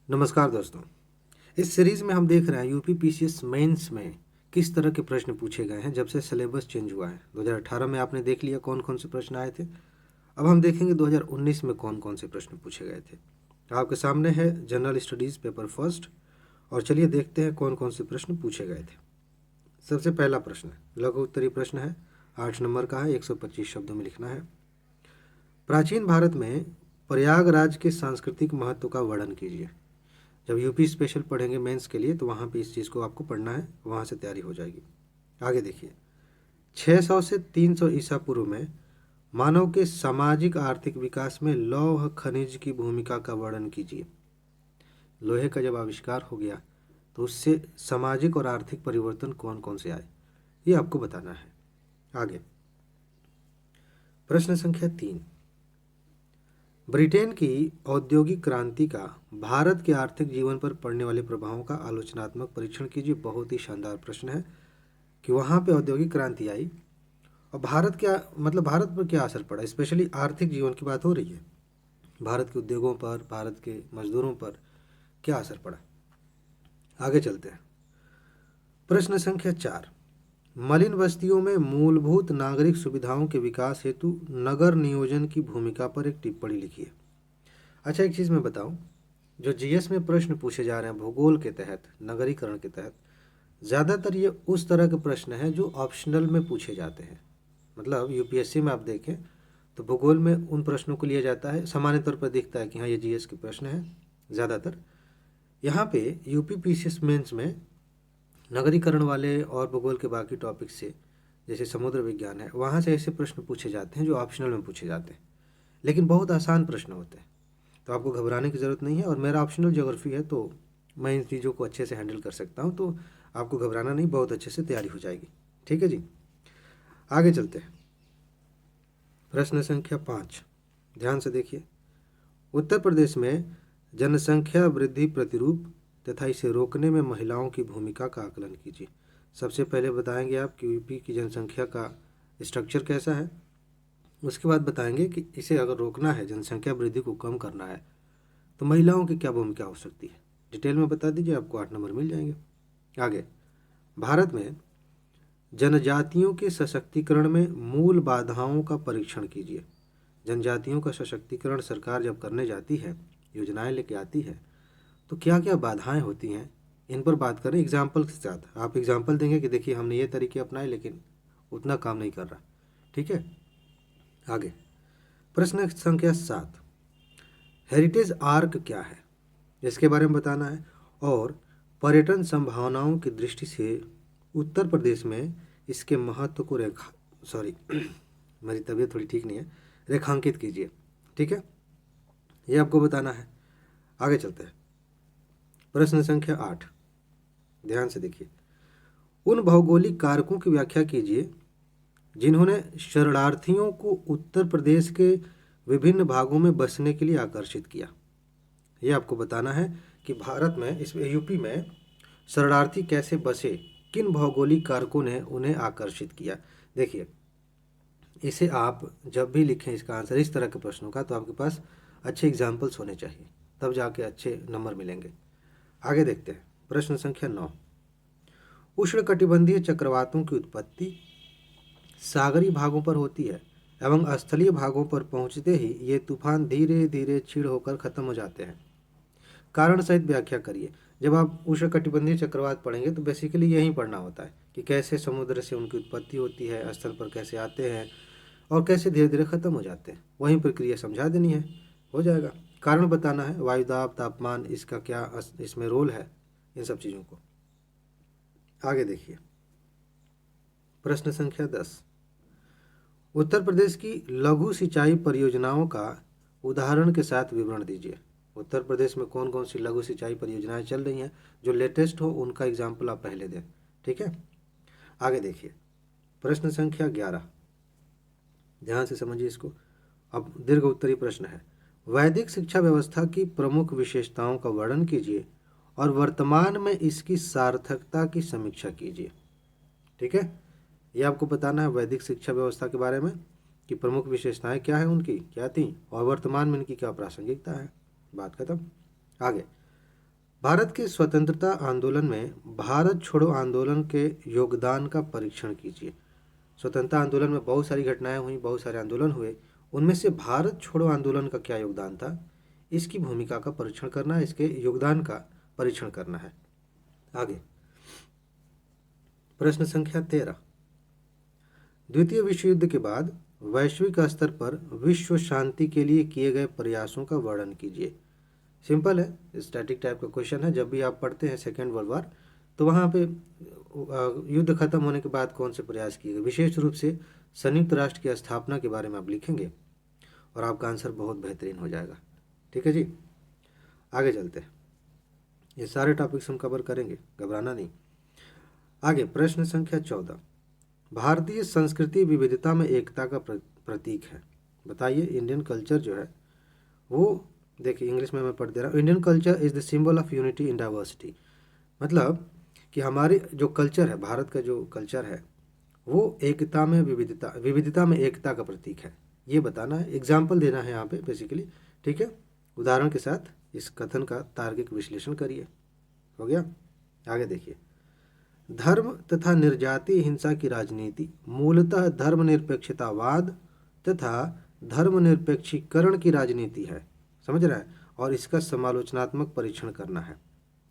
नमस्कार दोस्तों। इस सीरीज में हम देख रहे हैं यूपी पीसीएस मेंस में किस तरह के प्रश्न पूछे गए हैं जब से सिलेबस चेंज हुआ है। 2018 में आपने देख लिया कौन कौन से प्रश्न आए थे। अब हम देखेंगे 2019 में कौन कौन से प्रश्न पूछे गए थे। आपके सामने है जनरल स्टडीज़ पेपर फर्स्ट, और चलिए देखते हैं कौन कौन से प्रश्न पूछे गए थे। सबसे पहला प्रश्न लघु उत्तरीय प्रश्न है, 8 नंबर का है, 125 शब्दों में लिखना है। प्राचीन भारत में प्रयागराज के सांस्कृतिक महत्व का वर्णन कीजिए। जब यूपी स्पेशल पढ़ेंगे मेंस के लिए तो वहाँ पे इस चीज़ को आपको पढ़ना है, वहाँ से तैयारी हो जाएगी। आगे देखिए, 600 से 300 ईसा पूर्व में मानव के सामाजिक आर्थिक विकास में लौह खनिज की भूमिका का वर्णन कीजिए। लोहे का जब आविष्कार हो गया तो उससे सामाजिक और आर्थिक परिवर्तन कौन कौन से आए, ये आपको बताना है। आगे प्रश्न संख्या 3, ब्रिटेन की औद्योगिक क्रांति का भारत के आर्थिक जीवन पर पड़ने वाले प्रभावों का आलोचनात्मक परीक्षण कीजिए। बहुत ही शानदार प्रश्न है कि वहाँ पे औद्योगिक क्रांति आई और भारत क्या मतलब भारत पर क्या असर पड़ा, स्पेशली आर्थिक जीवन की बात हो रही है। भारत के उद्योगों पर, भारत के मजदूरों पर क्या असर पड़ा। आगे चलते हैं। प्रश्न संख्या 4, मलिन बस्तियों में मूलभूत नागरिक सुविधाओं के विकास हेतु नगर नियोजन की भूमिका पर एक टिप्पणी लिखिए। अच्छा, एक चीज़ मैं बताऊं, जो जीएस में प्रश्न पूछे जा रहे हैं भूगोल के तहत, नगरीकरण के तहत, ज़्यादातर ये उस तरह के प्रश्न हैं जो ऑप्शनल में पूछे जाते हैं। मतलब यूपीएससी में आप देखें तो भूगोल में उन प्रश्नों को लिया जाता है, सामान्य तौर पर दिखता है कि हाँ ये जीएस के प्रश्न हैं ज़्यादातर। यहाँ पे यूपी पीसीएस मेंस में नगरीकरण वाले और भूगोल के बाकी टॉपिक से, जैसे समुद्र विज्ञान है, वहाँ से ऐसे प्रश्न पूछे जाते हैं जो ऑप्शनल में पूछे जाते हैं, लेकिन बहुत आसान प्रश्न होते हैं, तो आपको घबराने की ज़रूरत नहीं है। और मेरा ऑप्शनल ज्योग्राफी है तो मैं इन चीज़ों को अच्छे से हैंडल कर सकता हूँ, तो आपको घबराना नहीं, बहुत अच्छे से तैयारी हो जाएगी। ठीक है जी, आगे चलते हैं। प्रश्न संख्या 5, ध्यान से देखिए। उत्तर प्रदेश में जनसंख्या वृद्धि प्रतिरूप तथा इसे रोकने में महिलाओं की भूमिका का आकलन कीजिए। सबसे पहले बताएंगे आप कि यूपी की जनसंख्या का स्ट्रक्चर कैसा है, उसके बाद बताएंगे कि इसे अगर रोकना है, जनसंख्या वृद्धि को कम करना है, तो महिलाओं की क्या भूमिका हो सकती है। डिटेल में बता दीजिए, आपको 8 नंबर मिल जाएंगे। आगे, भारत में जनजातियों के सशक्तिकरण में मूल बाधाओं का परीक्षण कीजिए। जनजातियों का सशक्तिकरण सरकार जब करने जाती है, योजनाएं लेके आती है, तो क्या क्या बाधाएं होती हैं, इन पर बात करें एग्जाम्पल के साथ। आप एग्जाम्पल देंगे कि देखिए हमने ये तरीके अपनाए लेकिन उतना काम नहीं कर रहा। ठीक है, आगे प्रश्न संख्या 7, हेरिटेज आर्क क्या है, इसके बारे में बताना है। और पर्यटन संभावनाओं की दृष्टि से उत्तर प्रदेश में इसके महत्व को मेरी तबीयत थोड़ी ठीक नहीं है, रेखांकित कीजिए। ठीक है, ये आपको बताना है। आगे चलते हैं। प्रश्न संख्या 8, ध्यान से देखिए। उन भौगोलिक कारकों की व्याख्या कीजिए जिन्होंने शरणार्थियों को उत्तर प्रदेश के विभिन्न भागों में बसने के लिए आकर्षित किया। ये आपको बताना है कि भारत में, इस यूपी में शरणार्थी कैसे बसे, किन भौगोलिक कारकों ने उन्हें आकर्षित किया। देखिए, इसे आप जब भी लिखें इसका आंसर इस तरह के प्रश्नों का, तो आपके पास अच्छे एग्जाम्पल्स होने चाहिए, तब जाके अच्छे नंबर मिलेंगे। आगे देखते हैं। प्रश्न संख्या 9, उष्णकटिबंधीय चक्रवातों की उत्पत्ति सागरी भागों पर होती है एवं स्थलीय भागों पर पहुंचते ही ये तूफान धीरे धीरे क्षीण होकर खत्म हो जाते हैं। कारण सहित व्याख्या करिए। जब आप उष्णकटिबंधीय चक्रवात पढ़ेंगे तो बेसिकली यही पढ़ना होता है कि कैसे समुद्र से उनकी उत्पत्ति होती है, स्थल पर कैसे आते हैं और कैसे धीरे धीरे खत्म हो जाते हैं। वही प्रक्रिया समझा देनी है, हो जाएगा। कारण बताना है, वायुदाब, तापमान, इसका क्या इसमें रोल है, इन सब चीज़ों को। आगे देखिए। प्रश्न संख्या 10, उत्तर प्रदेश की लघु सिंचाई परियोजनाओं का उदाहरण के साथ विवरण दीजिए। उत्तर प्रदेश में कौन कौन सी लघु सिंचाई परियोजनाएं चल रही हैं, जो लेटेस्ट हो उनका एग्जाम्पल आप पहले दें। ठीक है, आगे देखिए। प्रश्न संख्या 11, ध्यान से समझिए इसको। अब दीर्घ उत्तरीय प्रश्न है, वैदिक शिक्षा व्यवस्था की प्रमुख विशेषताओं का वर्णन कीजिए और वर्तमान में इसकी सार्थकता की समीक्षा कीजिए। ठीक है, ये आपको बताना है वैदिक शिक्षा व्यवस्था के बारे में कि प्रमुख विशेषताएं क्या हैं, उनकी क्या थी, और वर्तमान में इनकी क्या प्रासंगिकता है। बात खत्म। आगे भारत के स्वतंत्रता आंदोलन में भारत छोड़ो आंदोलन के योगदान का परीक्षण कीजिए। स्वतंत्रता आंदोलन में बहुत सारी घटनाएं हुई, बहुत सारे आंदोलन हुए, उनमें से भारत छोड़ो आंदोलन का क्या योगदान था, इसकी भूमिका का परीक्षण करना है, इसके योगदान का परीक्षण करना है। आगे प्रश्न संख्या 13, द्वितीय विश्व युद्ध के बाद वैश्विक स्तर पर विश्व शांति के लिए किए गए प्रयासों का वर्णन कीजिए। सिंपल है, स्टैटिक टाइप का क्वेश्चन है। जब भी आप पढ़ते हैं सेकेंड वर्ल्ड वार तो वहाँ पे युद्ध खत्म होने के बाद कौन से प्रयास किए गए, विशेष रूप से संयुक्त राष्ट्र की स्थापना के बारे में आप लिखेंगे और आपका आंसर बहुत बेहतरीन हो जाएगा। ठीक है जी, आगे चलते हैं। ये सारे टॉपिक्स हम कवर करेंगे, घबराना नहीं। आगे प्रश्न संख्या 14, भारतीय संस्कृति विविधता में एकता का प्रतीक है। बताइए। इंडियन कल्चर जो है वो, देखिए इंग्लिश में मैं पढ़ दे रहा हूँ। Indian culture is the symbol of unity in diversity. मतलब कि हमारे जो कल्चर है, भारत का जो कल्चर है वो एकता में विविधता में एकता का प्रतीक है, ये बताना है। एग्जाम्पल देना है यहाँ पे बेसिकली। ठीक है, उदाहरण के साथ इस कथन का तार्किक विश्लेषण करिए। हो गया। आगे देखिए, धर्म तथा निर्जातीय हिंसा की राजनीति मूलतः धर्मनिरपेक्षतावाद तथा धर्मनिरपेक्षीकरण की राजनीति है। समझ रहा है। और इसका समालोचनात्मक परीक्षण करना है।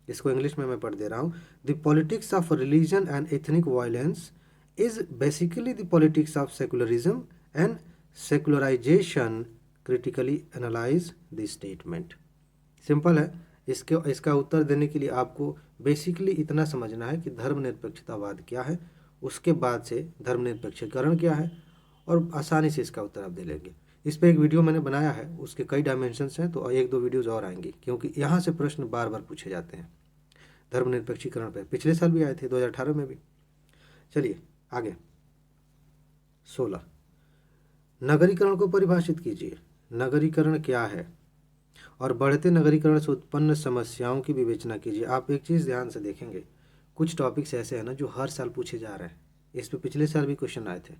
इसको इंग्लिश में मैं पढ़ दे रहा हूँ। The politics of religion and ethnic violence is basically the politics of secularism and secularisation. Critically analyse the statement. Simple है। इसका उत्तर देने के लिए आपको बेसिकली इतना समझना है कि धर्मनिरपेक्षतावाद क्या है, उसके बाद से धर्मनिरपेक्षीकरण क्या है, और आसानी से इसका उत्तर आप दे लेंगे। इस पे एक वीडियो मैंने बनाया है, उसके कई डायमेंशंस हैं, तो एक दो वीडियोज़ और आएंगी, क्योंकि यहाँ से प्रश्न बार बार पूछे जाते हैं धर्मनिरपेक्षीकरण पे। पिछले साल भी आए थे, 2018 में भी। चलिए आगे। 16, नगरीकरण को परिभाषित कीजिए। नगरीकरण क्या है और बढ़ते नगरीकरण से उत्पन्न समस्याओं की विवेचना कीजिए। आप एक चीज़ ध्यान से देखेंगे, कुछ टॉपिक्स ऐसे हैं ना जो हर साल पूछे जा रहे हैं। इस पे पिछले साल भी क्वेश्चन आए थे।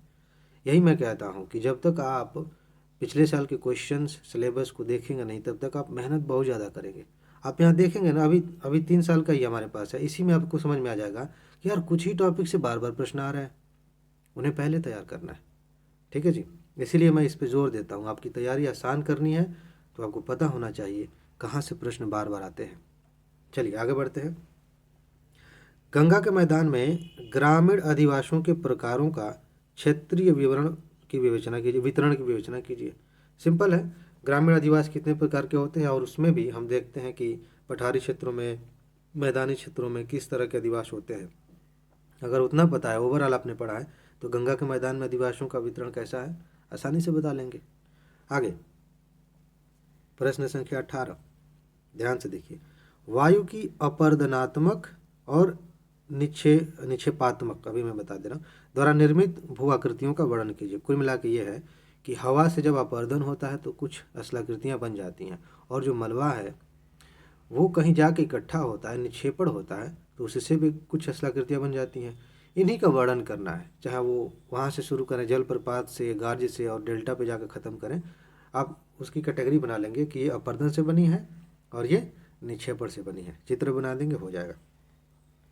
यही मैं कहता हूँ कि जब तक आप पिछले साल के क्वेश्चंस सिलेबस को देखेंगे नहीं, तब तक आप मेहनत बहुत ज़्यादा करेंगे। आप यहाँ देखेंगे ना, अभी 3 साल का ही हमारे पास है। इसी में आपको समझ में आ जाएगा कि यार कुछ ही टॉपिक से बार बार प्रश्न आ रहे हैं, उन्हें पहले तैयार करना है। ठीक है जी, इसीलिए मैं इस पर जोर देता हूँ। आपकी तैयारी आसान करनी है तो आपको पता होना चाहिए कहाँ से प्रश्न बार बार आते हैं। चलिए आगे बढ़ते हैं। गंगा के मैदान में ग्रामीण अधिवासियों के प्रकारों का क्षेत्रीय वितरण की विवेचना कीजिए। सिंपल है, ग्रामीण अधिवासी कितने प्रकार के होते हैं, और उसमें भी हम देखते हैं कि पठारी क्षेत्रों में, मैदानी क्षेत्रों में किस तरह के अधिवास होते हैं। अगर उतना पता है, ओवरऑल आपने पढ़ा है, तो गंगा के मैदान में अधिवासियों का वितरण कैसा है आसानी से बता लेंगे। आगे प्रश्न संख्या 18, ध्यान से देखिए। वायु की अपर्दनात्मक और निक्षेपात्मक, अभी मैं बता दे रहा हूँ, द्वारा निर्मित भू आकृतियों का वर्णन कीजिए। कुल मिला के ये है कि हवा से जब अपर्दन होता है तो कुछ स्थलाकृतियाँ बन जाती हैं, और जो मलबा है वो कहीं जाके इकट्ठा होता है, निक्षेपण होता है, तो उससे भी कुछ स्थलाकृतियाँ बन जाती हैं। इन्हीं का वर्णन करना है, चाहे वो वहाँ से शुरू करें जलप्रपात से, गार्ज से, और डेल्टा पे जाकर ख़त्म करें। आप उसकी कैटेगरी बना लेंगे कि ये अपर्दन से बनी है और ये निक्षेपण से बनी है। चित्र बना देंगे, हो जाएगा।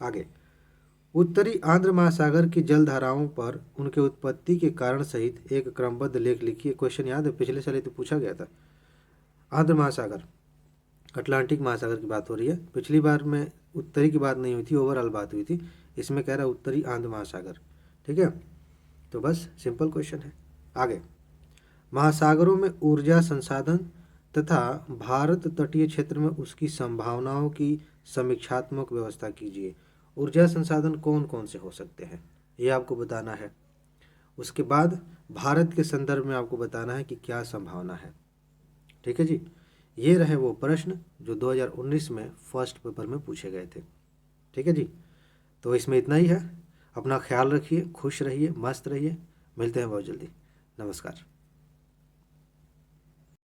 आगे, उत्तरी आंध्र महासागर की जलधाराओं पर उनके उत्पत्ति के कारण सहित एक क्रमबद्ध लेख लिखिए। क्वेश्चन याद है, पिछले साल तो पूछा गया था। आंध्र महासागर, अटलांटिक महासागर की बात हो रही है। पिछली बार में उत्तरी की बात नहीं हुई थी, ओवरऑल बात हुई थी। इसमें कह रहा है उत्तरी आंध्र महासागर। ठीक है, तो बस सिंपल क्वेश्चन है। आगे, महासागरों में ऊर्जा संसाधन तथा भारत तटीय क्षेत्र में उसकी संभावनाओं की समीक्षात्मक व्यवस्था कीजिए। ऊर्जा संसाधन कौन कौन से हो सकते हैं ये आपको बताना है। उसके बाद भारत के संदर्भ में आपको बताना है कि क्या संभावना है। ठीक है जी, ये रहे वो प्रश्न जो 2019 में फर्स्ट पेपर में पूछे गए थे। ठीक है जी, तो इसमें इतना ही है। अपना ख्याल रखिए, खुश रहिए, मस्त रहिए। मिलते हैं बहुत जल्दी। नमस्कार।